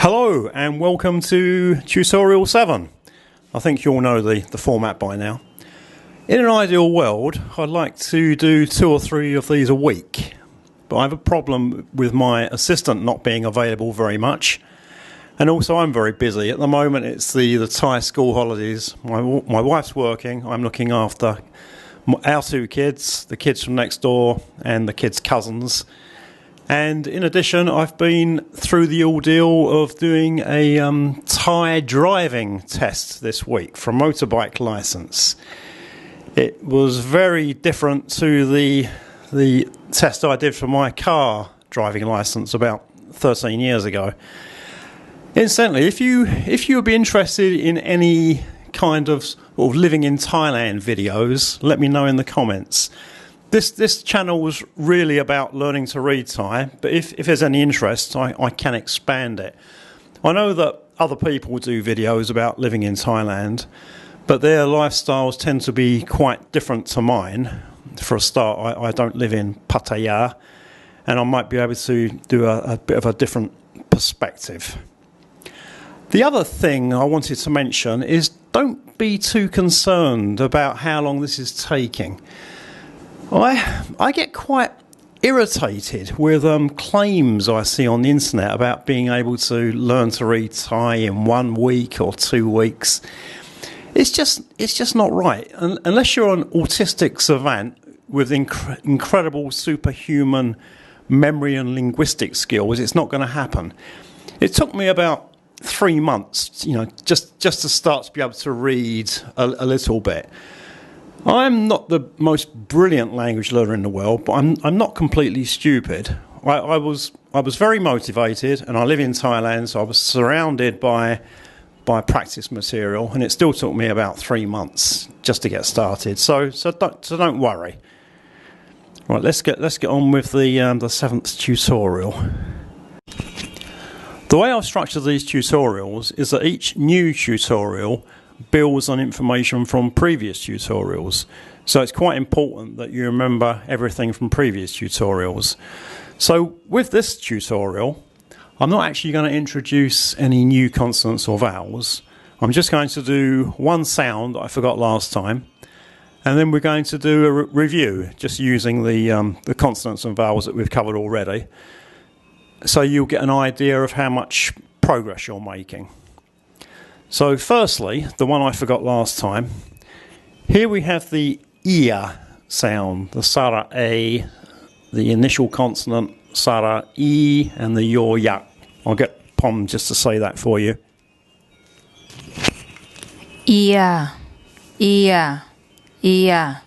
Hello and welcome to Tutorial 7. I think you all know the format by now. In an ideal world, I'd like to do 2 or 3 of these a week, but I have a problem with my assistant not being available very much, and also I'm very busy. At the moment it's the Thai school holidays. My wife's working, I'm looking after our 2 kids, the kids from next door and the kids' cousins. And in addition, I've been through the ordeal of doing a Thai driving test this week for a motorbike licence. It was very different to the test I did for my car driving licence about 13 years ago. Incidentally, if you would be interested in any kind of living in Thailand videos, let me know in the comments. This channel was really about learning to read Thai, but if there's any interest, I can expand it. I know that other people do videos about living in Thailand, but their lifestyles tend to be quite different to mine. For a start, I don't live in Pattaya, and I might be able to do a bit of a different perspective. The other thing I wanted to mention is don't be too concerned about how long this is taking. I get quite irritated with claims I see on the internet about being able to learn to read Thai in 1 week or 2 weeks. It's just not right. Unless you're an autistic savant with incredible superhuman memory and linguistic skills, it's not going to happen. It took me about 3 months, just to start to be able to read a little bit. I'm not the most brilliant language learner in the world, but I'm not completely stupid. I was very motivated, and I live in Thailand, so I was surrounded by practice material, and it still took me about 3 months just to get started. So don't worry. Right, let's get on with the 7th tutorial. The way I've structured these tutorials is that each new tutorial builds on information from previous tutorials, so it's quite important that you remember everything from previous tutorials. So with this tutorial, I'm not actually going to introduce any new consonants or vowels. I'm just going to do one sound that I forgot last time, and then we're going to do a review just using the consonants and vowels that we've covered already, so you'll get an idea of how much progress you're making. So firstly, the one I forgot last time, here we have the ia sound, the sara a, the initial consonant sara e, and the yor yak. I'll get Pom just to say that for you. Ia, ia, ia.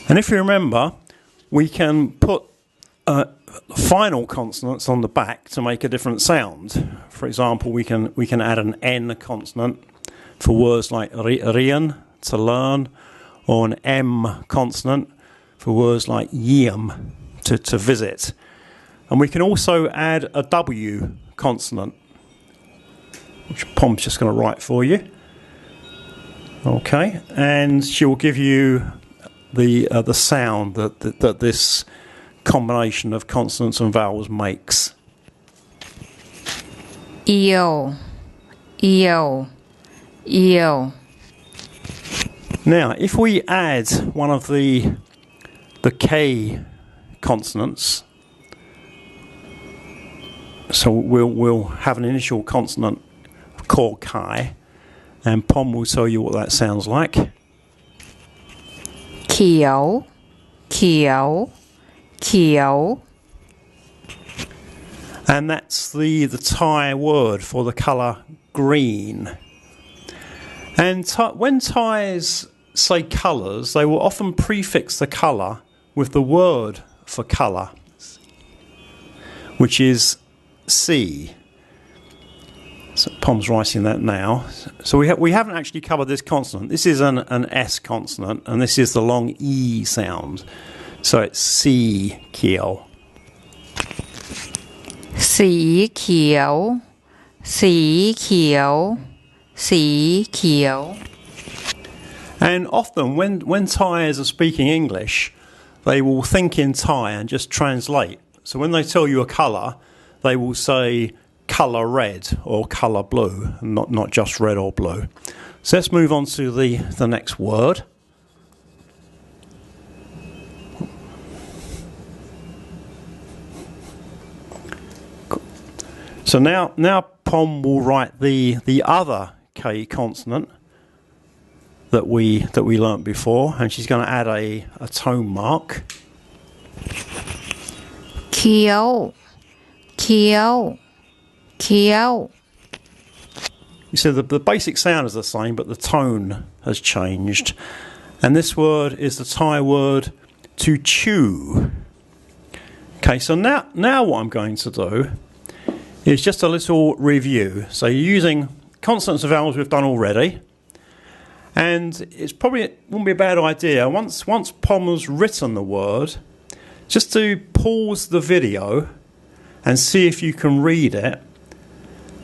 And if you remember, we can put final consonants on the back to make a different sound. For example, we can add an N consonant for words like rian, to learn, or an M consonant for words like yiem, to visit. And we can also add a W consonant, which Pom's just going to write for you. Okay, and she will give you the sound that this combination of consonants and vowels makes. Eo, eo, eo. Now, if we add one of the K consonants, so we'll have an initial consonant called Kai, and Pom will tell you what that sounds like. เขียว เขียว เขียว And that's the Thai word for the colour green. And when Thais say colours, they will often prefix the colour with the word for colour, which is C. So Pom's writing that now. So we haven't actually covered this consonant. This is an S consonant, and this is the long E sound. So it's C, kiel. สีเขียว สีเขียว สีเขียว And often when Thais are speaking English, they will think in Thai and just translate. So when they tell you a colour, they will say colour red or colour blue, not just red or blue. So let's move on to the next word. So now Pom will write the other K consonant that we learnt before, and she's going to add a tone mark. เคี้ยวเคี้ยวเคี้ยว You see the basic sound is the same, but the tone has changed. And this word is the Thai word to chew. Okay, so now what I'm going to do is just a little review. So you're using consonants and vowels we've done already. And it's probably wouldn't be a bad idea once Pom has written the word, just to pause the video and see if you can read it.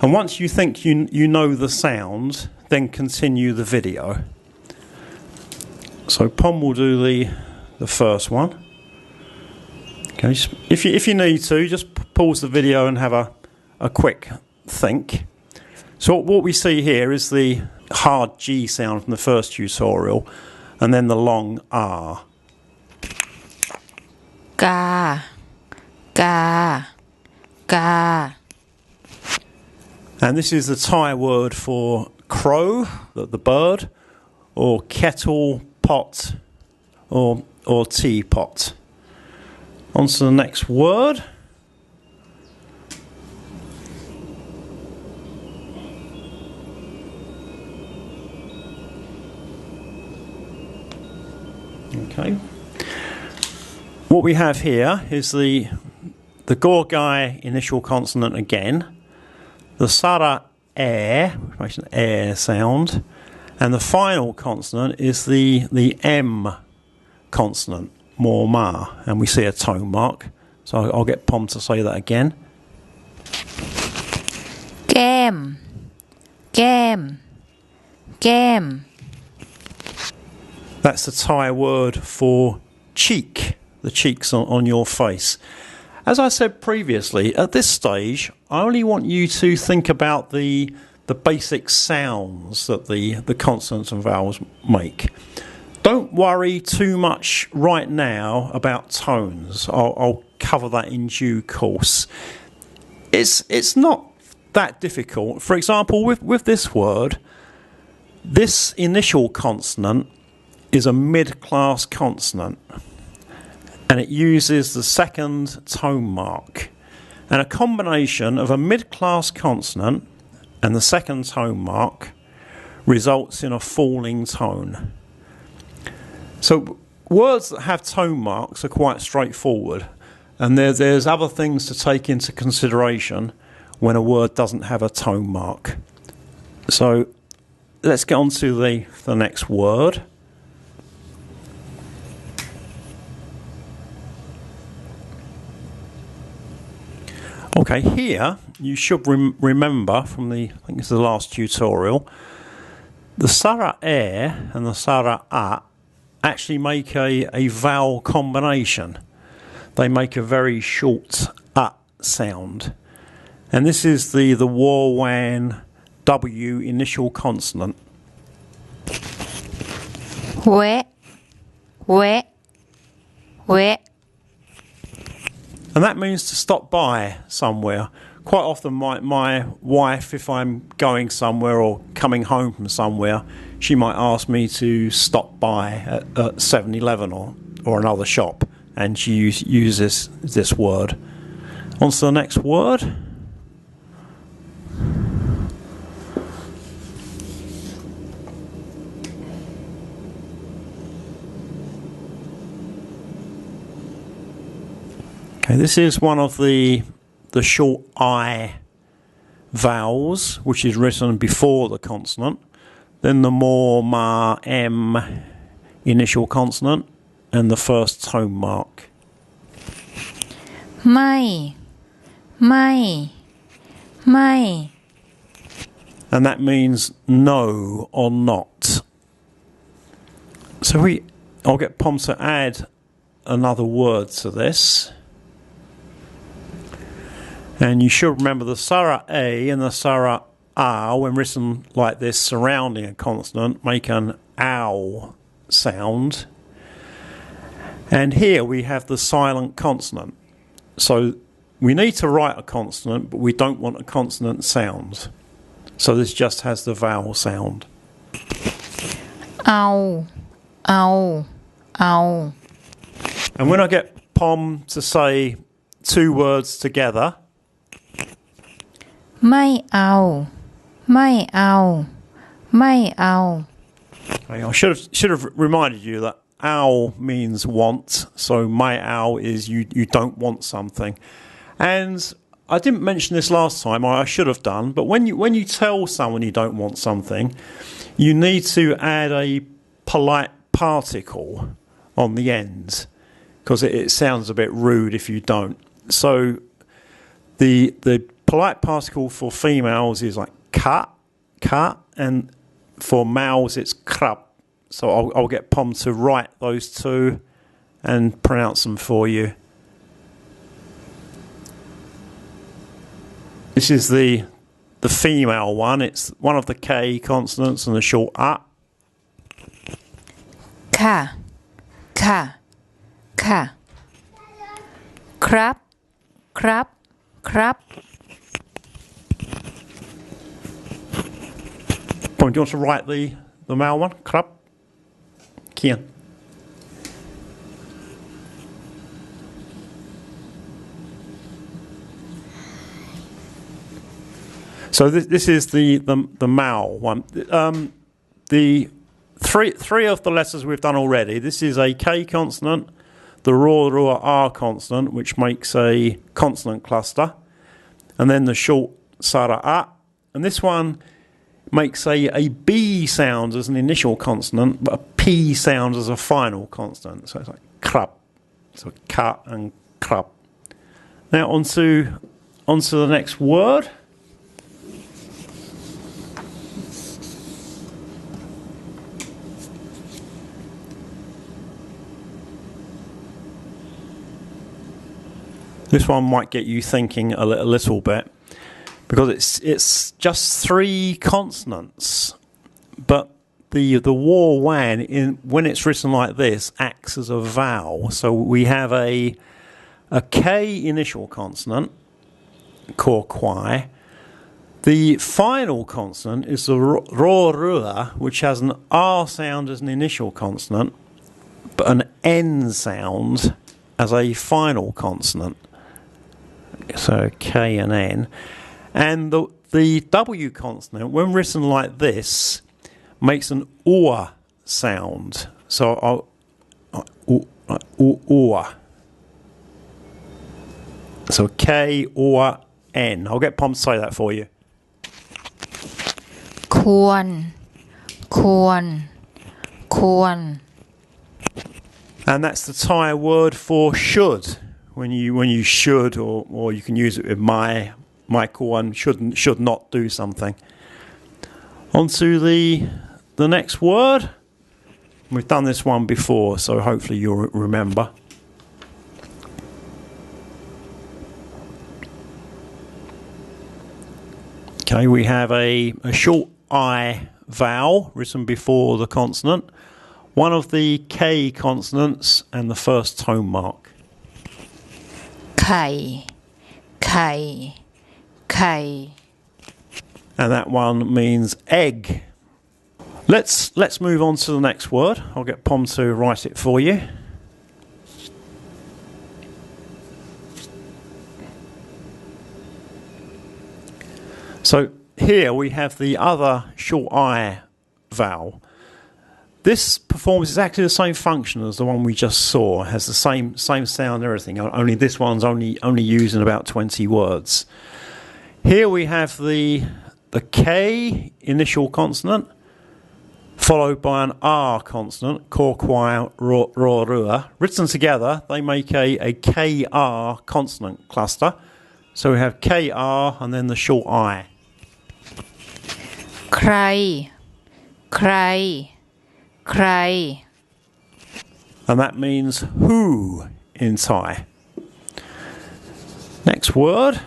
And once you think you know the sound, then continue the video. So Pom will do the first one. Okay, if you need to, just pause the video and have a quick think. So what we see here is the hard G sound from the first tutorial, and then the long R. กากากา And this is the Thai word for crow, the bird, or kettle pot, or teapot. On to the next word. Okay. What we have here is the Gorgai initial consonant again, the Sara air, which makes an air sound, and the final consonant is the M consonant, more ma, and we see a tone mark. So I'll get Pom to say that again. แก้มแก้มแก้ม That's the Thai word for cheek, the cheeks on your face. As I said previously, at this stage, I only want you to think about the basic sounds that the consonants and vowels make. Don't worry too much right now about tones. I'll cover that in due course. It's not that difficult. For example, with this word, this initial consonant is a mid-class consonant, and it uses the second tone mark. And a combination of a mid-class consonant and the second tone mark results in a falling tone. So words that have tone marks are quite straightforward, and there's other things to take into consideration when a word doesn't have a tone mark. So let's get on to the next word. Okay, here you should remember from I think it's the last tutorial, the Sara air and the Sara a actually make a vowel combination. They make a very short a sound, and this is the Warwan W initial consonant. แวะแวะแวะ And that means to stop by somewhere. Quite often my wife, if I'm going somewhere or coming home from somewhere, she might ask me to stop by at 7-Eleven or another shop, and she uses this word. On to the next word. Okay, this is one of the short I vowels, which is written before the consonant, then the more ma m initial consonant, and the first tone mark. ไม่ไม่ไม่ And that means no or not. So I'll get Pom to add another word to this. And you should remember the Sara A and the Sara R, when written like this surrounding a consonant, make an ow sound. And here we have the silent consonant. So we need to write a consonant, but we don't want a consonant sound. So this just has the vowel sound. Ow, ow, ow. And when I get Pom to say two words together, ไม่เอา ไม่เอา ไม่เอา okay, I should have reminded you that ow means want. So my ow is you don't want something. And I didn't mention this last time, I should have done, but when you tell someone you don't want something, you need to add a polite particle on the end, because it sounds a bit rude if you don't. So the polite particle for females is like ka, and for males it's krap. So I'll get Pom to write those two and pronounce them for you. This is the female one. It's one of the K consonants and the short A. ค่ะ ค่ะ ค่ะ ครับ ครับ ครับ Pom, do you want to write the male one? Krap. Kian. So this is the male one. The three of the letters we've done already. This is a K consonant, the raw R consonant, which makes a consonant cluster, and then the short Sara A. And this one makes a B sound as an initial consonant, but a P sound as a final consonant. So it's like krap. So ka and krap. Now onto the next word. This one might get you thinking a little bit, because it's just three consonants, but the war wan when it's written like this acts as a vowel. So we have a K initial consonant, kor kwai. The final consonant is the raw rua, which has an R sound as an initial consonant, but an N sound as a final consonant. So K and N. And the W consonant, when written like this, makes an ua sound. So ua. So K or N. I'll get Pom to say that for you. ควร ควร ควร And that's the Thai word for should. When you should, or you can use it with my kuan, should not do something. On to the next word. We've done this one before, so hopefully you'll remember. Okay, we have a short I vowel written before the consonant, one of the K consonants, and the first tone mark. ไข่ ไข่ ไข่ And that one means egg. Let's move on to the next word. I'll get Pom to write it for you. So here we have the other short I vowel. This performs exactly the same function as the one we just saw. It has the same sound and everything. Only this one's only used in about 20 words. Here we have the K initial consonant, followed by an R consonant, kor kwai ro rua. Written together, they make a KR consonant cluster. So we have KR and then the short I. ใคร ใคร ใคร And that means who in Thai. Next word.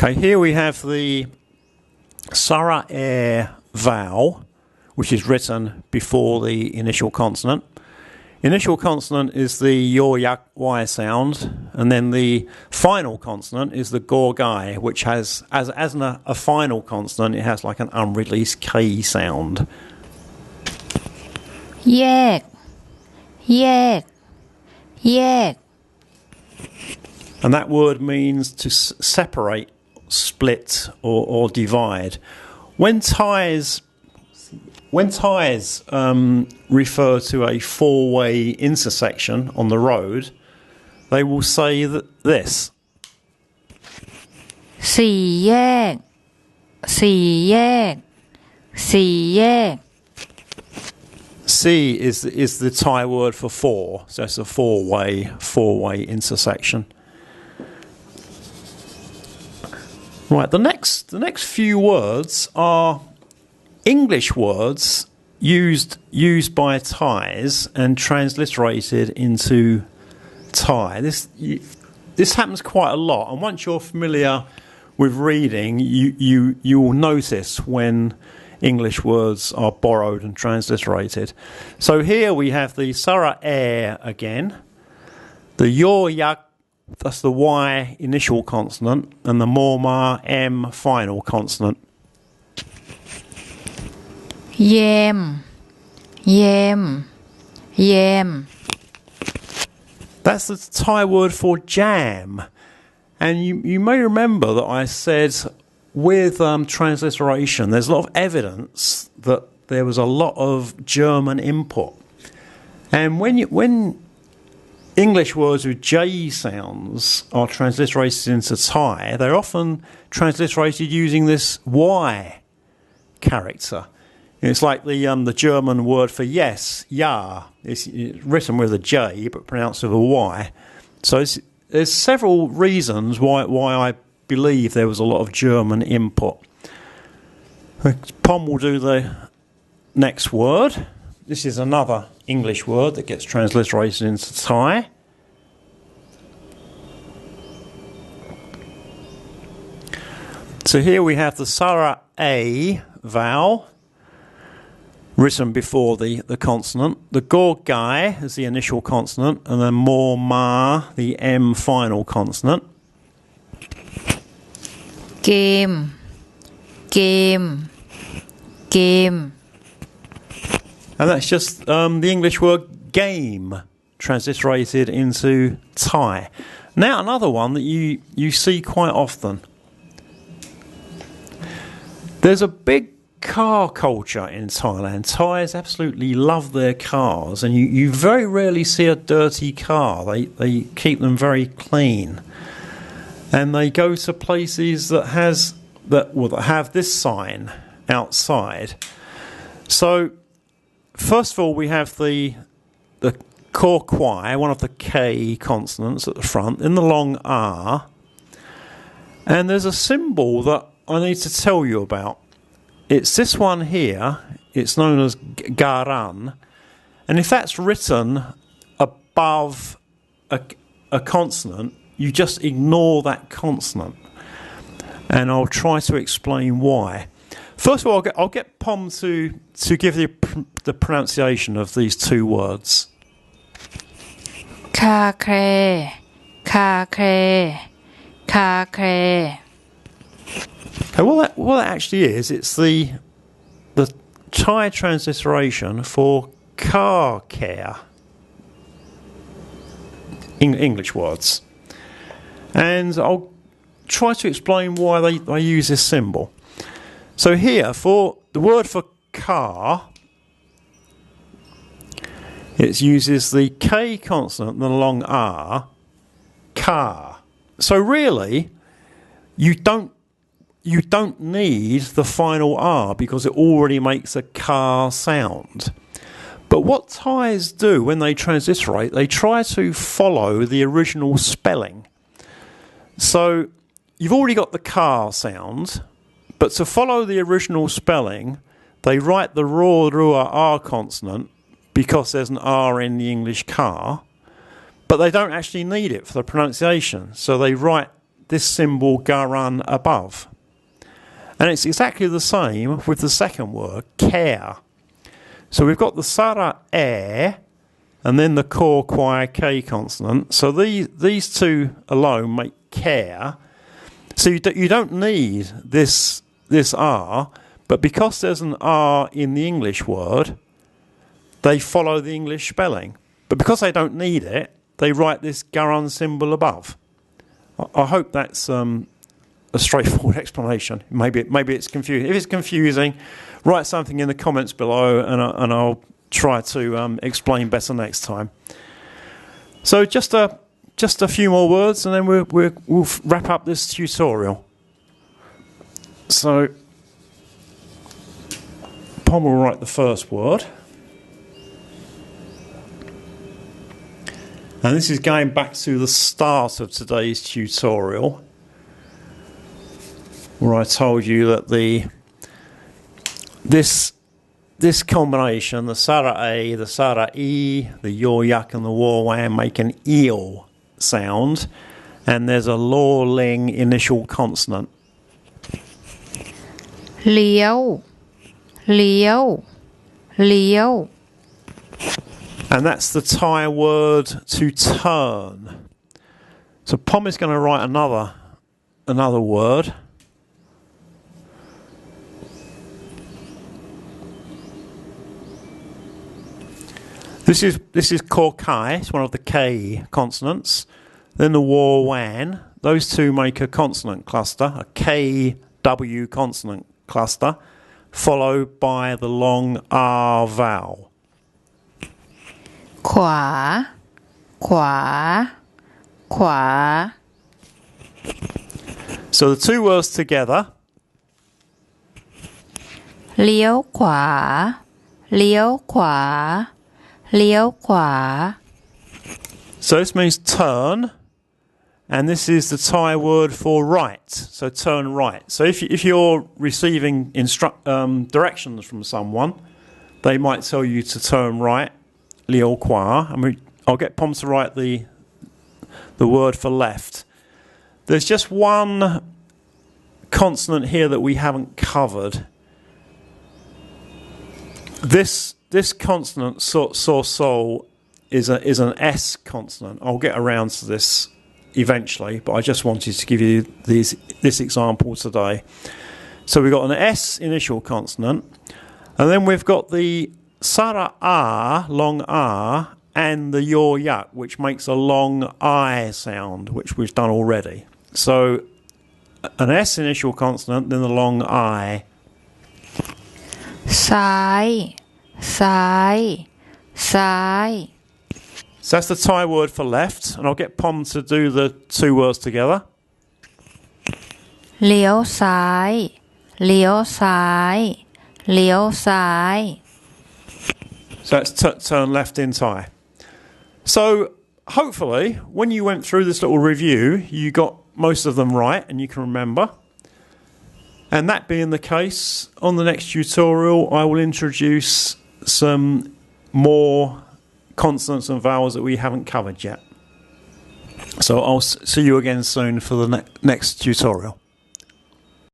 Okay, here we have the Sara air vowel, which is written before the initial consonant. Initial consonant is the yor yak y sound, and then the final consonant is the gor gai, which has, as a final consonant, it has like an unreleased k sound. แยก แยก แยก And that word means to separate, split, or divide. When Thais refer to a four-way intersection on the road, they will say this. สี่แยก สี่แยก สี่แยก C is the Thai word for four, so it's a four-way intersection. Right, the next few words are English words used by Thais and transliterated into Thai. This happens quite a lot, and once you're familiar with reading, you will notice when English words are borrowed and transliterated. So here we have the Sara air again, the yor yak, that's the Y initial consonant, and the ma M final consonant. แยม แยม แยม That's the Thai word for jam. And you may remember that I said with transliteration, there's a lot of evidence that there was a lot of German input. And when English words with J sounds are transliterated into Thai, they're often transliterated using this Y character. It's like the German word for yes, ja. It's written with a J but pronounced with a Y. So there's several reasons why I believe there was a lot of German input. Pom will do the next word. This is another English word that gets transliterated into Thai. So here we have the Sara A vowel, written before the consonant. The gor gai is the initial consonant, and then ma, the M final consonant. เกม เกม เกม And that's just the English word game transliterated into Thai. Now another one that you see quite often. There's a big car culture in Thailand. Thais absolutely love their cars, and you very rarely see a dirty car. They keep them very clean. And they go to places that have this sign outside. So first of all, we have the kor kwai, one of the K consonants at the front, in the long R. And there's a symbol that I need to tell you about. It's this one here. It's known as Garen. And if that's written above a consonant, you just ignore that consonant. And I'll try to explain why. First of all, I'll get Pom to give the pronunciation of these two words. คาแคร คาแคร คาแคร. Okay, what that actually is, it's the Thai transliteration for car care. English words. And I'll try to explain why they use this symbol. So here, for the word for car, it uses the K consonant and the long R, car. So really, you don't need the final R because it already makes a car sound. But what Thais do when they transliterate, they try to follow the original spelling. So you've already got the car sound, but to follow the original spelling, they write the raw rua R consonant because there's an R in the English car, but they don't actually need it for the pronunciation. So they write this symbol Garen above. And it's exactly the same with the second word, care. So we've got the Sara air and then the core choir K consonant. So these two alone make care. So you don't need this R, but because there's an R in the English word, they follow the English spelling. But because they don't need it, they write this Garen symbol above. I hope that's a straightforward explanation. Maybe it's confusing. If it's confusing, write something in the comments below, and I'll try to explain better next time. So just a few more words, and then we'll wrap up this tutorial. So Pom will write the first word. And this is going back to the start of today's tutorial, where I told you that this combination, the Sara A, the Sara E, the Yor Yak and the War Wan, make an eel sound, and there's a Law Ling initial consonant. เลี้ยวเลี้ยวเลี้ยว And that's the Thai word to turn. So Pom is going to write another word. This is Kor Kai, it's one of the K consonants. Then the War Wan. Those two make a consonant cluster, a KW consonant cluster, followed by the long R vowel. ขวาขวาขวา So the two words together. เลี้ยวขวาเลี้ยวขวาเลี้ยวขวา So this means turn, and this is the Thai word for right. So turn right. So if you're receiving directions from someone, they might tell you to turn right, liao kwa. I'll get Pom to write the word for left. There's just one consonant here that we haven't covered. This consonant so is an S consonant. I'll get around to this eventually, but I just wanted to give you this example today. So we've got an S initial consonant, and then we've got the Sara R, long R, and the Yor Yak, which makes a long I sound, which we've done already. So an S initial consonant, then the long I. ซ้ายซ้ายซ้าย So that's the Thai word for left, and I'll get Pom to do the two words together. เลี้ยวซ้ายเลี้ยวซ้ายเลี้ยวซ้าย So that's turn left in Thai. So hopefully, when you went through this little review, you got most of them right and you can remember. And that being the case, on the next tutorial, I will introduce some more consonants and vowels that we haven't covered yet. So I'll see you again soon for the next tutorial.